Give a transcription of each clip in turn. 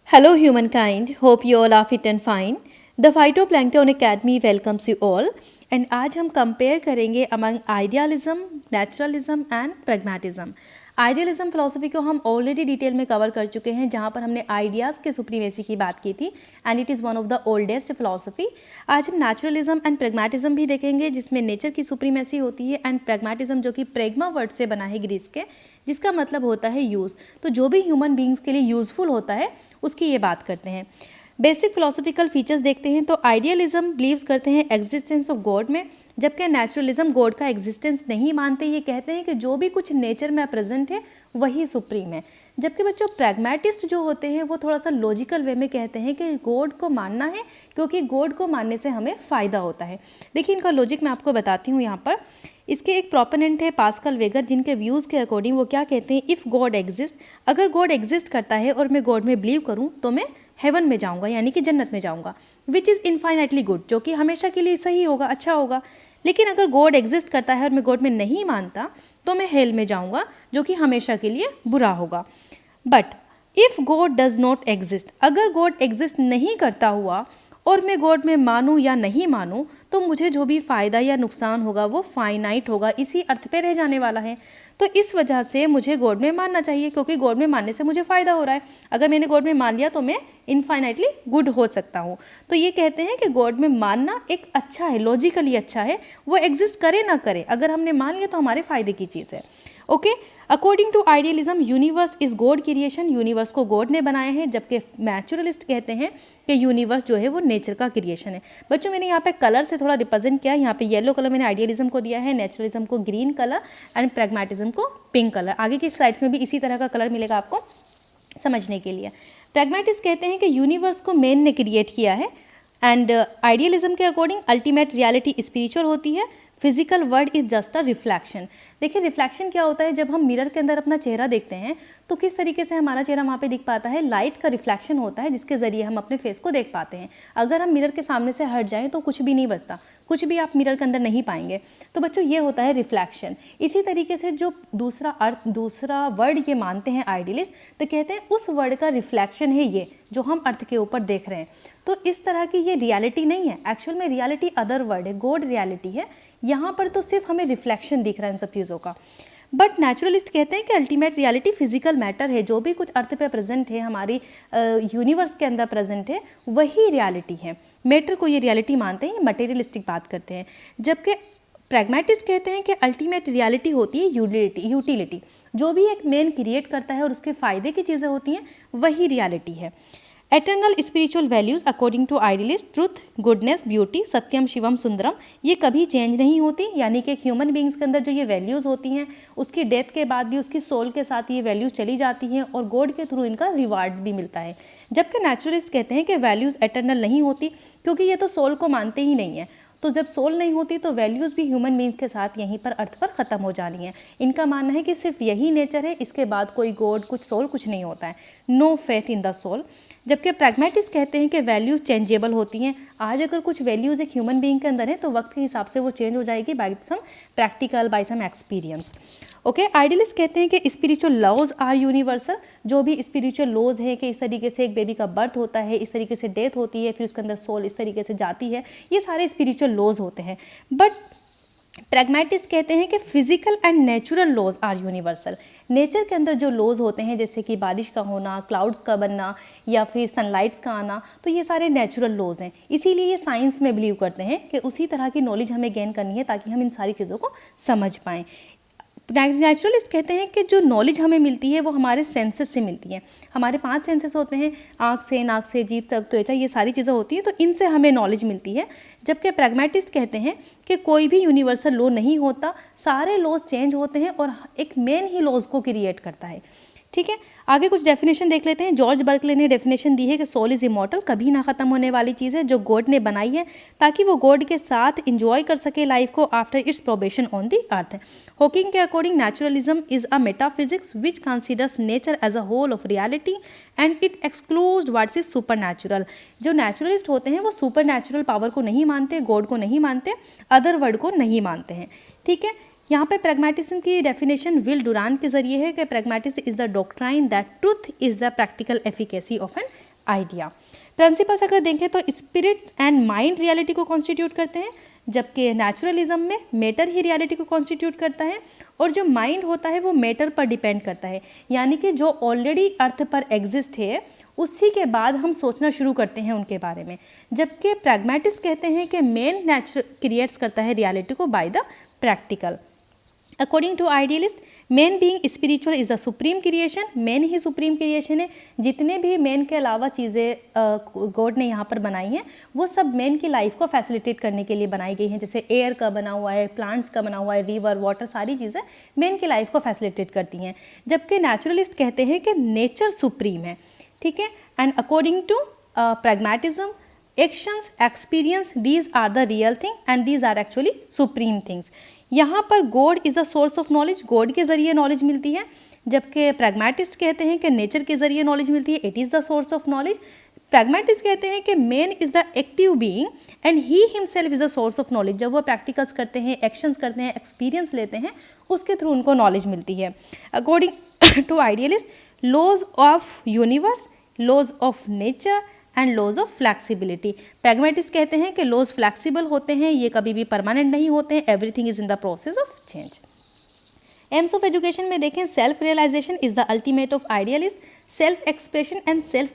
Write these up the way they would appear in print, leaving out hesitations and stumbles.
Hello, humankind. Hope you all are fit and fine. The Phytoplankton Academy welcomes you all. And आज हम compare करेंगे among idealism, naturalism and pragmatism. Idealism philosophy को हम already detail में cover कर चुके हैं, जहाँ पर हमने आइडियाज़ के सुप्रीमेसी की बात की थी and it is one of the oldest philosophy. आज हम नेचुरलिज्म एंड प्रेगमेटिज्म भी देखेंगे, जिसमें नेचर की सुप्रीमेसी होती है, एंड प्रेगमेटिज्म जो कि प्रेगमा वर्ड से बना है ग्रीस के, जिसका मतलब होता है यूज़. तो जो भी ह्यूमन बींग्स के लिए यूज़फुल होता है उसकी ये बात करते हैं. बेसिक फिलोसफिकल फीचर्स देखते हैं तो आइडियलिज्म बिलीव्स करते हैं एग्जिस्टेंस ऑफ गॉड में, जबकि नेचुरलिज्म गॉड का एग्जिस्टेंस नहीं मानते. ये कहते हैं कि जो भी कुछ नेचर में प्रेजेंट है वही सुप्रीम है. जबकि बच्चों प्रैग्मेटिस्ट जो होते हैं वो थोड़ा सा लॉजिकल वे में कहते हैं कि गॉड को मानना है क्योंकि गॉड को मानने से हमें फ़ायदा होता है. देखिए इनका लॉजिक मैं आपको बताती हूँ यहाँ पर. इसके एक प्रोपोनेंट है पास्कल वेगर, जिनके व्यूज़ के अकॉर्डिंग वो क्या कहते हैं, इफ़ गॉड एग्जिस्ट, अगर गॉड एग्जिस्ट करता है और मैं गॉड में बिलीव करूँ तो मैं हेवन में जाऊँगा, यानी कि जन्नत में जाऊँगा, विच इज़ इनफाइनाइटली गुड, जो कि हमेशा के लिए सही होगा, अच्छा होगा. लेकिन अगर गॉड एग्जिस्ट करता है और मैं गॉड में नहीं मानता तो मैं हेल में जाऊँगा, जो कि हमेशा के लिए बुरा होगा. But if God does not exist, अगर गॉड एग्जिस्ट नहीं करता हुआ और मैं गॉड में मानूँ या नहीं मानूँ तो मुझे जो भी फ़ायदा या नुकसान होगा वो फाइनाइट होगा, इसी अर्थ पे रह जाने वाला है. तो इस वजह से मुझे गॉड में मानना चाहिए, क्योंकि गॉड में मानने से मुझे फ़ायदा हो रहा है. अगर मैंने गॉड में मान लिया तो मैं इनफाइनाइटली गुड हो सकता हूँ. तो ये कहते हैं कि गॉड में मानना एक अच्छा है, लॉजिकली अच्छा है, वो एग्जिस्ट करे ना करे, अगर हमने मान लिया तो हमारे फ़ायदे की चीज़ है. Okay, according to idealism universe is God creation, universe को गॉड ने बनाया है, जबकि नेचुरलिस्ट कहते हैं कि यूनिवर्स जो है वो नेचर का क्रिएशन है. बच्चों मैंने यहाँ पे कलर से थोड़ा रिप्रेजेंट किया है. यहाँ पे येलो कलर मैंने आइडियलिज्म को दिया है, नेचुरलिज्म को ग्रीन कलर एंड प्रैग्मेटिज्म को पिंक कलर. आगे की स्लाइड्स में भी इसी तरह का कलर मिलेगा आपको समझने के लिए. प्रैग्मेटिस्ट कहते हैं कि यूनिवर्स को मैन ने क्रिएट किया है, एंड आइडियलिज्म के अकॉर्डिंग अल्टीमेट रियलिटी स्पिरिचुअल होती है, physical world is just a reflection. देखिए रिफ्लेक्शन क्या होता है, जब हम मिरर के अंदर अपना चेहरा देखते हैं तो किस तरीके से हमारा चेहरा वहाँ पे दिख पाता है, लाइट का रिफ्लेक्शन होता है जिसके ज़रिए हम अपने फेस को देख पाते हैं. अगर हम मिरर के सामने से हट जाएं तो कुछ भी नहीं बचता, कुछ भी आप मिरर के अंदर नहीं पाएंगे. तो बच्चों ये होता है रिफ्लेक्शन. इसी तरीके से जो दूसरा वर्ड ये मानते हैं आइडियलिस्ट, तो कहते हैं उस वर्ड का रिफ्लेक्शन है ये जो हम अर्थ के ऊपर देख रहे हैं. तो इस तरह की ये रियलिटी नहीं है, एक्चुअल में रियलिटी अदर वर्ड है, गॉड रियलिटी है. यहाँ पर तो सिर्फ हमें रिफ्लेक्शन दिख रहा है इन सब चीज़ों का. बट नेचुरलिस्ट कहते हैं कि अल्टीमेट रियलिटी फिजिकल मैटर है, जो भी कुछ अर्थ पे प्रेजेंट है, हमारी यूनिवर्स के अंदर प्रेजेंट है, वही रियलिटी है. मैटर को ये रियलिटी मानते हैं, ये मटेरियलिस्टिक बात करते हैं. जबकि प्रैग्मेटिस्ट कहते हैं कि अल्टीमेट रियलिटी होती है यूटिलिटी, जो भी एक मैन क्रिएट करता है और उसके फ़ायदे की चीज़ें होती हैं वही रियलिटी है. Eternal spiritual values according to idealist, truth, goodness, beauty, सत्यम, शिवम, सुंदरम, ये कभी चेंज नहीं होती. यानी कि ह्यूमन बींग्स के अंदर जो ये वैल्यूज़ होती हैं उसकी डेथ के बाद भी उसकी सोल के साथ ये वैल्यूज़ चली जाती हैं और गॉड के थ्रू इनका रिवार्ड्स भी मिलता है. जबकि नेचुरलिस्ट कहते हैं कि वैल्यूज़ एटर्नल नहीं होती, क्योंकि ये तो सोल को मानते ही नहीं है. तो जब सोल नहीं होती तो वैल्यूज़ भी ह्यूमन बींग्स के साथ यहीं पर अर्थ पर ख़त्म हो जानी है. इनका मानना है कि सिर्फ यही नेचर है, इसके बाद कोई गॉड, कुछ सोल, कुछ नहीं होता है. No faith in the soul. जबकि प्रैग्मेटिस्ट कहते हैं कि वैल्यूज़ चेंजेबल होती हैं. आज अगर कुछ वैल्यूज़ एक ह्यूमन बीइंग के अंदर है तो वक्त के हिसाब से वो चेंज हो जाएगी by some practical, by some experience. Okay, idealist कहते हैं कि स्पिरिचुअल लॉज आर यूनिवर्सल. जो भी स्पिरिचुअल लॉज हैं कि इस तरीके से एक बेबी का बर्थ होता है, इस तरीके से डेथ होती है, फिर उसके अंदर सोल इस तरीके से जाती है, ये सारे स्पिरिचुअल लॉज होते हैं. बट प्रैग्मेटिस्ट कहते हैं कि physical and natural laws are universal. Nature के अंदर जो लॉज होते हैं, जैसे कि बारिश का होना, क्लाउड्स का बनना या फिर सनलाइट का आना, तो ये सारे नेचुरल लॉज हैं. इसीलिए ये साइंस में बिलीव करते हैं कि उसी तरह की नॉलेज हमें गेन करनी है ताकि हम इन सारी चीज़ों को समझ पाएँ. नेचुरलिस्ट कहते हैं कि जो नॉलेज हमें मिलती है वो हमारे सेंसेस से मिलती है. हमारे 5 सेंसेस होते हैं, आँख से, नाक से, जीभ से, त्वचा, ये सारी चीज़ें होती हैं, तो इनसे हमें नॉलेज मिलती है. जबकि प्रैग्मेटिस्ट कहते हैं कि कोई भी यूनिवर्सल लॉ नहीं होता, सारे लॉज चेंज होते हैं और एक मेन ही लॉज को क्रिएट करता है. ठीक है, आगे कुछ डेफिनेशन देख लेते हैं. जॉर्ज बर्कले ने डेफिनेशन दी है कि सोल इज़ इमॉर्टल, कभी ना ख़त्म होने वाली चीज़ है जो गॉड ने बनाई है ताकि वो गॉड के साथ इंजॉय कर सके लाइफ को after its probation on the earth. Hocking के according naturalism is a metaphysics which considers nature as a whole of reality and it excludes what's is supernatural. जो नेचुरलिस्ट होते हैं वो सुपर नेचुरल पावर को नहीं मानते, God को नहीं मानते, अदर वर्ड को नहीं मानते हैं. ठीक है, यहाँ पे प्रैग्मेटिज्म की डेफिनेशन विल डुरान के जरिए है कि pragmatism is the doctrine that truth is the practical efficacy of an idea. Principles अगर देखें तो स्पिरिट एंड माइंड रियलिटी को कॉन्स्टिट्यूट करते हैं, जबकि नेचुरलिज्म में मैटर ही रियलिटी को कॉन्स्टिट्यूट करता है और जो माइंड होता है वो मैटर पर डिपेंड करता है, यानी कि जो ऑलरेडी अर्थ पर एग्जिस्ट है उसी के बाद हम सोचना शुरू करते हैं उनके बारे में। जबकि प्रैग्मेटिस्ट कहते हैं कि मेन नेचर क्रिएट्स करता है रियलिटी को by the practical. According to idealist, man being spiritual is the supreme creation, man ही सुप्रीम क्रिएशन है। जितने भी मैन के अलावा चीज़ें गॉड ने यहाँ पर बनाई हैं वो सब मैन की लाइफ को फैसिलिटेट करने के लिए बनाई गई हैं, जैसे एयर का बना हुआ है, प्लांट्स का बना हुआ है, रिवर, वाटर, सारी चीज़ें मैन की लाइफ को फैसिलिटेट करती हैं। जबकि नेचुरलिस्ट कहते हैं कि नेचर सुप्रीम है, ठीक है। And according to pragmatism, actions, experience, these are the real thing and these are actually supreme things. यहाँ पर God is the source of knowledge, God के ज़रिए नॉलेज मिलती है, जबकि प्रैग्मेटिस्ट कहते हैं कि नेचर के ज़रिए नॉलेज मिलती है, it is the source of knowledge. Pragmatist कहते हैं कि man is the active being and he himself is the source of knowledge. जब वो प्रैक्टिकल्स करते हैं, एक्शंस करते हैं, एक्सपीरियंस लेते हैं, उसके थ्रू उनको नॉलेज मिलती है। According to idealist, laws of universe, laws of nature and laws of flexibility. Pragmatist कहते हैं कि लॉज फ्लैक्सिबल होते हैं, ये कभी भी परमानेंट नहीं होते हैं, everything is in the process of change. Aims of education में देखें, self realisation is the ultimate of idealist, self expression and self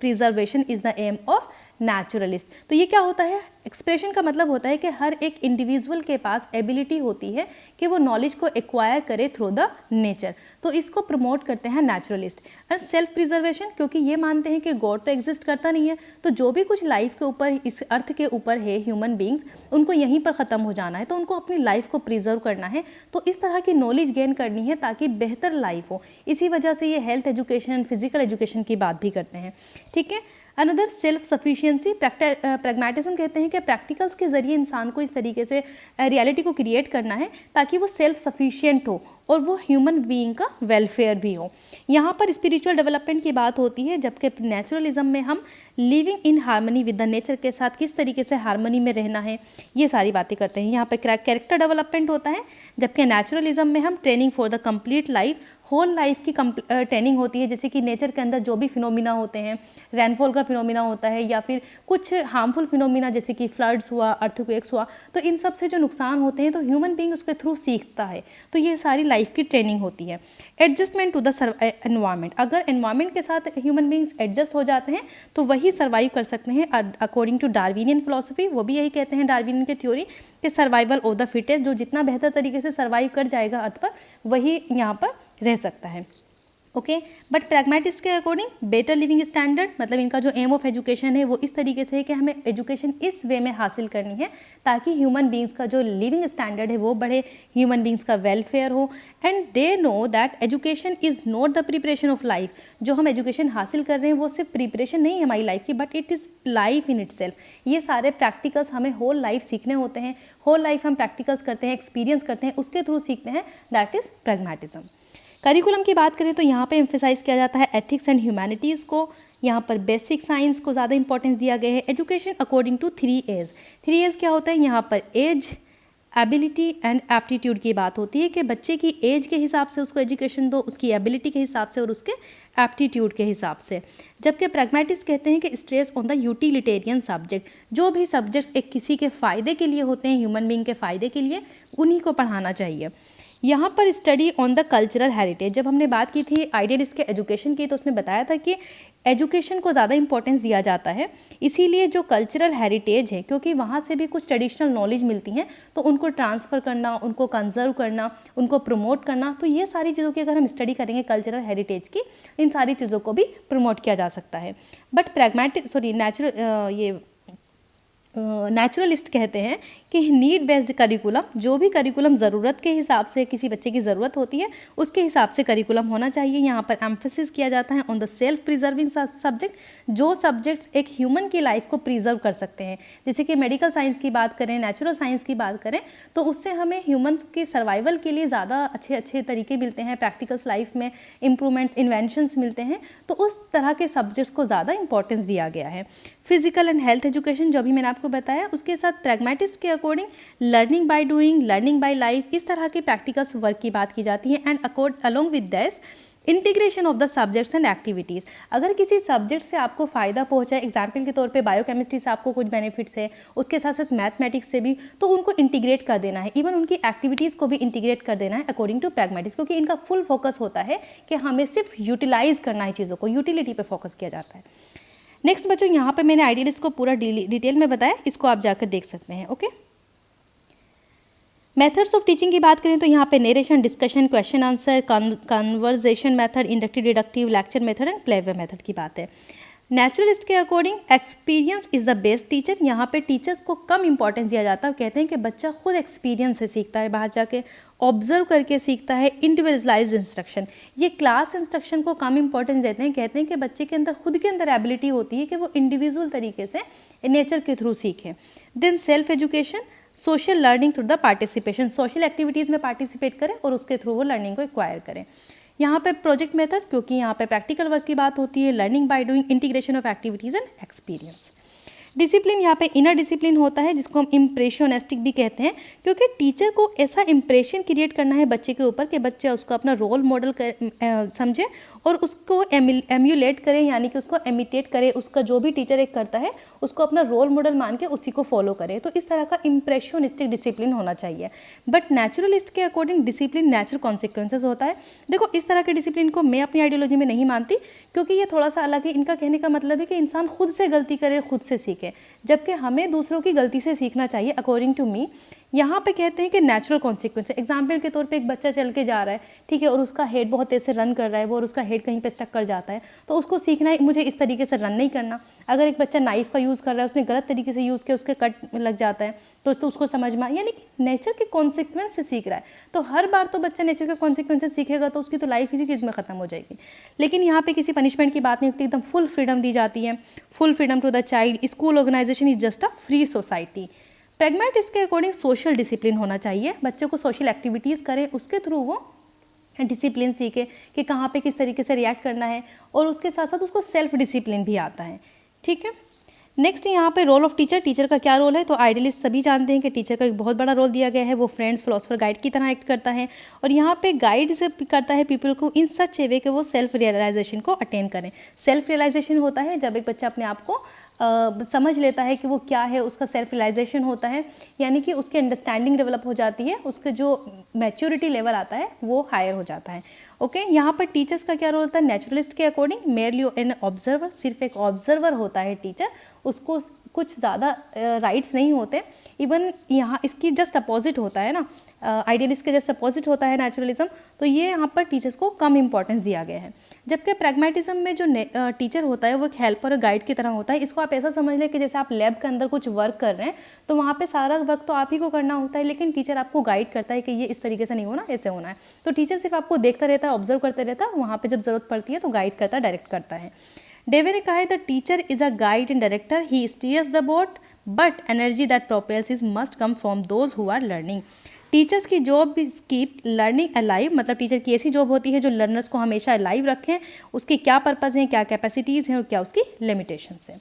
preservation is the aim of naturalist. तो ये क्या होता है? एक्सप्रेशन का मतलब होता है कि हर एक इंडिविजुअल के पास एबिलिटी होती है कि वो नॉलेज को एक्वायर करे थ्रू द नेचर, तो इसको प्रमोट करते हैं नेचुरलिस्ट। एंड सेल्फ प्रिजर्वेशन, क्योंकि ये मानते हैं कि गॉड तो एग्जिस्ट करता नहीं है, तो जो भी कुछ लाइफ के ऊपर, इस अर्थ के ऊपर है, ह्यूमन बींग्स, उनको यहीं पर ख़त्म हो जाना है, तो उनको अपनी लाइफ को प्रिजर्व करना है, तो इस तरह की नॉलेज गेन करनी है ताकि बेहतर लाइफ हो। इसी वजह से ये हेल्थ एजुकेशन, फिजिकल एजुकेशन की बात भी करते हैं, ठीक है। अनदर सेल्फ सफिशिएंसी, प्रैग्मेटिज्म कहते हैं कि प्रैक्टिकल्स के जरिए इंसान को इस तरीके से रियलिटी को क्रिएट करना है ताकि वो सेल्फ सफिशिएंट हो और वो ह्यूमन बीइंग का वेलफेयर भी हो। यहाँ पर स्पिरिचुअल डेवलपमेंट की बात होती है, जबकि नेचुरलिज्म में हम living in harmony with the nature के साथ किस तरीके से हार्मनी में रहना है, ये सारी बातें करते हैं। यहाँ पर कैरेक्टर डेवलपमेंट होता है, जबकि नेचुरलिज्म में हम training for the complete life, whole life की ट्रेनिंग होती है। जैसे कि नेचर के अंदर जो भी फिनोमिना होते हैं, रेनफॉल का फिनोमिना होता है या फिर कुछ हार्मफुल फिनोमिना जैसे कि फ्लड्स हुआ, अर्थक्वेक्स हुआ, तो इन सब से जो नुकसान होते हैं तो ह्यूमन बीइंग उसके थ्रू सीखता है, तो ये सारी लाइफ की ट्रेनिंग होती है। एडजस्टमेंट टू द एनवायरनमेंट, अगर एनवायरनमेंट के साथ ह्यूमन बीइंग्स एडजस्ट हो जाते हैं तो वही सर्वाइव कर सकते हैं। अकॉर्डिंग टू डार्विनियन फिलोसफी, वो भी यही कहते हैं, डार्विनियन की थ्योरी, कि सर्वाइवल ऑफ द फिटेस्ट, जो जितना बेहतर तरीके से सर्वाइव कर जाएगा अर्थ पर, वही यहाँ पर रह सकता है, ओके। बट प्रैग्मेटिस्ट के अकॉर्डिंग बेटर लिविंग स्टैंडर्ड, मतलब इनका जो एम ऑफ एजुकेशन है वो इस तरीके से है कि हमें एजुकेशन इस वे में हासिल करनी है ताकि ह्यूमन बींग्स का जो लिविंग स्टैंडर्ड है वो बढ़े, ह्यूमन बींग्स का वेलफेयर हो। And they know that education is not the preparation of life, जो हम एजुकेशन हासिल कर रहे हैं वो सिर्फ प्रिपरेशन नहीं है हमारी लाइफ की, but it is life in itself. ये सारे प्रैक्टिकल्स हमें होल लाइफ सीखने होते हैं, होल लाइफ हम प्रैक्टिकल्स करते हैं, एक्सपीरियंस करते हैं, उसके थ्रू सीखते हैं, दैट इज़ प्रैग्मेटिज्म। करिकुलम की बात करें तो यहाँ पे एम्फेसाइज किया जाता है एथिक्स एंड ह्यूमैनिटीज़ को, यहाँ पर बेसिक साइंस को ज़्यादा इंपॉर्टेंस दिया गया है। Education according to 3 age, 3 age क्या होता है? यहाँ पर एज, एबिलिटी एंड एप्टीट्यूड की बात होती है कि बच्चे की एज के हिसाब से उसको एजुकेशन दो, उसकी एबिलिटी के हिसाब से और उसके एप्टीट्यूड के हिसाब से। जबकि प्रैग्मेटिस्ट कहते हैं कि stress on the utilitarian subject, जो भी सब्जेक्ट्स एक किसी के फ़ायदे के लिए होते हैं, ह्यूमन बीइंग के फ़ायदे के लिए, उन्हीं को पढ़ाना चाहिए। यहाँ पर study on the cultural heritage, जब हमने बात की थी आइडियलिस्ट के एजुकेशन की तो उसमें बताया था कि एजुकेशन को ज़्यादा इंपॉर्टेंस दिया जाता है, इसीलिए जो कल्चरल हेरिटेज है, क्योंकि वहाँ से भी कुछ ट्रेडिशनल नॉलेज मिलती हैं, तो उनको ट्रांसफ़र करना, उनको कंजर्व करना, उनको प्रमोट करना, तो ये सारी चीज़ों की अगर हम स्टडी करेंगे कल्चरल हेरिटेज की, इन सारी चीज़ों को भी प्रमोट किया जा सकता है। बट नेचुरलिस्ट कहते हैं कि नीड बेस्ड करिकुलम, जो भी करिकुलम ज़रूरत के हिसाब से, किसी बच्चे की ज़रूरत होती है उसके हिसाब से करिकुलम होना चाहिए। यहाँ पर एम्फेसिस किया जाता है on the self preserving subject, जो सब्जेक्ट्स एक ह्यूमन की लाइफ को प्रिजर्व कर सकते हैं। जैसे कि मेडिकल साइंस की बात करें, नेचुरल साइंस की बात करें, तो उससे हमें ह्यूमन्स के सर्वाइवल के लिए ज़्यादा अच्छे तरीके मिलते हैं, प्रैक्टिकल्स लाइफ में इंप्रूवमेंट्स, इन्वेंशंस मिलते हैं, तो उस तरह के सब्जेक्ट्स को ज़्यादा इंपॉर्टेंस दिया गया है। फिजिकल एंड हेल्थ एजुकेशन, जो भी मैंने आपको बताया, उसके साथ प्रैग्मेटिस्ट के according learning by doing, learning by life, इस तरह के प्रैक्टिकल्स वर्क की बात की जाती है। And along with this integration of the subjects and activities, अगर किसी सब्जेक्ट से आपको फ़ायदा पहुंचा, एग्जाम्पल के तौर पे बायोकेमिस्ट्री से आपको कुछ बेनिफिट्स है, उसके साथ साथ मैथमेटिक्स से भी, तो उनको इंटीग्रेट कर देना है, इवन उनकी एक्टिविटीज़ को भी इंटीग्रेट कर देना है अकॉर्डिंग टू प्रैग्मेटिक्स, क्योंकि इनका फुल फोकस होता है कि हमें सिर्फ यूटिलाइज करना है चीज़ों को, यूटिलिटी पे फोकस किया जाता है। नेक्स्ट बच्चों, यहाँ पे मैंने आइडियलिस्ट को पूरा डिटेल में बताया, इसको आप जाकर देख सकते हैं। ओके, मेथड्स ऑफ टीचिंग की बात करें तो यहाँ पे narration, discussion, question answer, conversation method, inductive, deductive, lecture method and playway method की बात है। नेचुरलिस्ट के according experience is the best teacher, यहाँ पे टीचर्स को कम इंपॉर्टेंस दिया जाता है। कहते हैं कि बच्चा खुद एक्सपीरियंस से सीखता है, बाहर जाके ऑब्जर्व करके सीखता है। इंडिविजुअलाइज्ड इंस्ट्रक्शन, ये क्लास इंस्ट्रक्शन को कम इंपॉर्टेंस देते हैं। कहते हैं कि बच्चे के अंदर खुद के अंदर एबिलिटी होती है कि वो इंडिविजुअल तरीके से नेचर के थ्रू सीखें। Then self education, social learning through the participation, social activities में पार्टिसिपेट करें और उसके थ्रू वो लर्निंग को एक्वायर करें। यहाँ पे प्रोजेक्ट मेथड, क्योंकि यहाँ पे प्रैक्टिकल वर्क की बात होती है। Learning by doing, integration of activities and experience. Discipline, यहाँ पे इनर डिसिप्लिन होता है जिसको हम इम्प्रेशनिस्टिक भी कहते हैं, क्योंकि टीचर को ऐसा इम्प्रेशन क्रिएट करना है बच्चे के ऊपर कि बच्चा उसको अपना रोल मॉडल समझे और उसको एम्यूलेट करे, यानी कि उसको इमिटेट करे, उसका जो भी टीचर एक करता है उसको अपना रोल मॉडल मान के उसी को फॉलो करे। तो इस तरह का इम्प्रेशनिस्टिक डिसिप्लिन होना चाहिए। बट नेचुरलिस्ट के अकॉर्डिंग डिसिप्लिन नेचुरल कॉन्सिक्वेंसेज होता है। देखो, इस तरह के डिसिप्लिन को मैं अपनी आइडियोलॉजी में नहीं मानती, क्योंकि ये थोड़ा सा अलग है। इनका कहने का मतलब है कि इंसान खुद से गलती करे, खुद से सीखे, जबकि हमें दूसरों की गलती से सीखना चाहिए अकॉर्डिंग टू मी। यहाँ पे कहते हैं कि नेचुरल कॉन्सिक्वेंस, एग्जाम्पल के तौर पे एक बच्चा चल के जा रहा है, ठीक है, और उसका हेड बहुत तेज से रन कर रहा है वो, और उसका हेड कहीं पे स्टक कर जाता है, तो उसको सीखना है मुझे इस तरीके से रन नहीं करना। अगर एक बच्चा नाइफ का यूज़ कर रहा है, उसने गलत तरीके से यूज़ किया, उसके कट लग जाता है, तो उसको समझ में, यानी कि नेचर के कॉन्सिक्वेंस से सीख रहा है। तो हर बार तो बच्चा नेचर के कॉन्सिक्वेंस से सीखेगा तो उसकी तो लाइफ इसी चीज़ में ख़त्म हो जाएगी। लेकिन यहाँ पे किसी पनिशमेंट की बात नहीं होती, एकदम फुल फ्रीडम दी जाती है, full freedom to the child. School organisation is just a free society. Pragmatist के अकॉर्डिंग सोशल डिसिप्लिन होना चाहिए, बच्चों को सोशल एक्टिविटीज़ करें, उसके थ्रू वो डिसिप्लिन सीखे कि कहाँ पे किस तरीके से रिएक्ट करना है, और उसके साथ साथ उसको सेल्फ डिसिप्लिन भी आता है। ठीक है, नेक्स्ट यहाँ पे रोल ऑफ टीचर, टीचर का क्या रोल है, तो आइडियलिस्ट सभी जानते हैं कि टीचर का एक बहुत बड़ा रोल दिया गया है। वो फ्रेंड्स, फिलोसफर, गाइड की तरह एक्ट करता है, और यहाँ पे गाइड से करता है पीपल को इन सच ए वे कि वो सेल्फ रियलाइजेशन को अटेन करें। सेल्फ रियलाइजेशन होता है जब एक बच्चा अपने आप को समझ लेता है कि वो क्या है, उसका सेल्फ रियलाइजेशन होता है, यानी कि उसकी अंडरस्टैंडिंग डेवलप हो जाती है, उसके जो मैच्योरिटी लेवल आता है वो हायर हो जाता है। ओके, यहाँ पर टीचर्स का क्या रोल होता है नेचुरलिस्ट के अकॉर्डिंग, मेयरली एन ऑब्जर्वर, सिर्फ एक ऑब्जर्वर होता है टीचर, उसको कुछ ज़्यादा राइट्स नहीं होते। इवन यहाँ इसकी जस्ट अपोजिट होता है ना, आइडियलिस्ट के जस्ट अपोजिट होता है नेचुरलिज्म, तो ये यहाँ पर टीचर्स को कम इंपॉर्टेंस दिया गया है। जबकि प्रैग्मेटिज्म में जो टीचर होता है वो एक हेल्पर और गाइड की तरह होता है। इसको आप ऐसा समझ लें कि जैसे आप लैब के अंदर कुछ वर्क कर रहे हैं तो वहाँ पे सारा वर्क तो आप ही को करना होता है, लेकिन टीचर आपको गाइड करता है कि ये इस तरीके से नहीं होना, ऐसे होना है। तो टीचर सिर्फ आपको देखता रहता है, ऑब्जर्व करते रहता है, वहाँ पर जब जरूरत पड़ती है तो गाइड करता है, डायरेक्ट करता है। डेवे ने कहा है the teacher is a guide and director, he steers the boat but energy that propels is must come from those who are learning. Teachers की job is keep learning alive, मतलब teacher की ऐसी job होती है जो learners को हमेशा alive रखें, उसके क्या पर्पज़ हैं, क्या कैपेसिटीज़ हैं और क्या उसकी लिमिटेशंस हैं।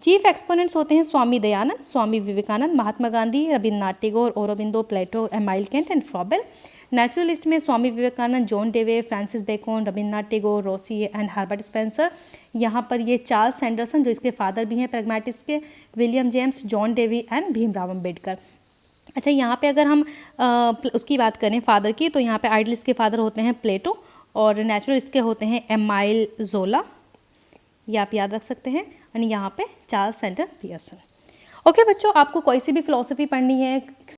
चीफ एक्सपोनेंट्स होते हैं Swami Dayanand, Swami Vivekanand, Mahatma Gandhi, Rabindranath Tagore, Aurobindo, Plato, Emile Kant and Froebel. Naturalist में Swami Vivekanand, John Dewey, Francis Bacon, Rabindranath Tagore, Rousseau and Herbert Spencer. यहाँ पर ये चार्ल्स सैंडरसन जो इसके फादर भी हैं प्रैग्मेटिस्ट के, William James, John Dewey and Bhimrao Ambedkar. अच्छा, यहाँ पे अगर हम उसकी बात करें फादर की, तो यहाँ पे आइडियलिस्ट के फादर होते हैं प्लेटो, और नेचुरलिस्ट के होते हैं एमाइल जोला, ये आप याद रख सकते हैं, और यहाँ पे चार्ल्स सेंटर पियर्सन। ओके बच्चों, आपको कोई सी भी फिलॉसफी पढ़नी है,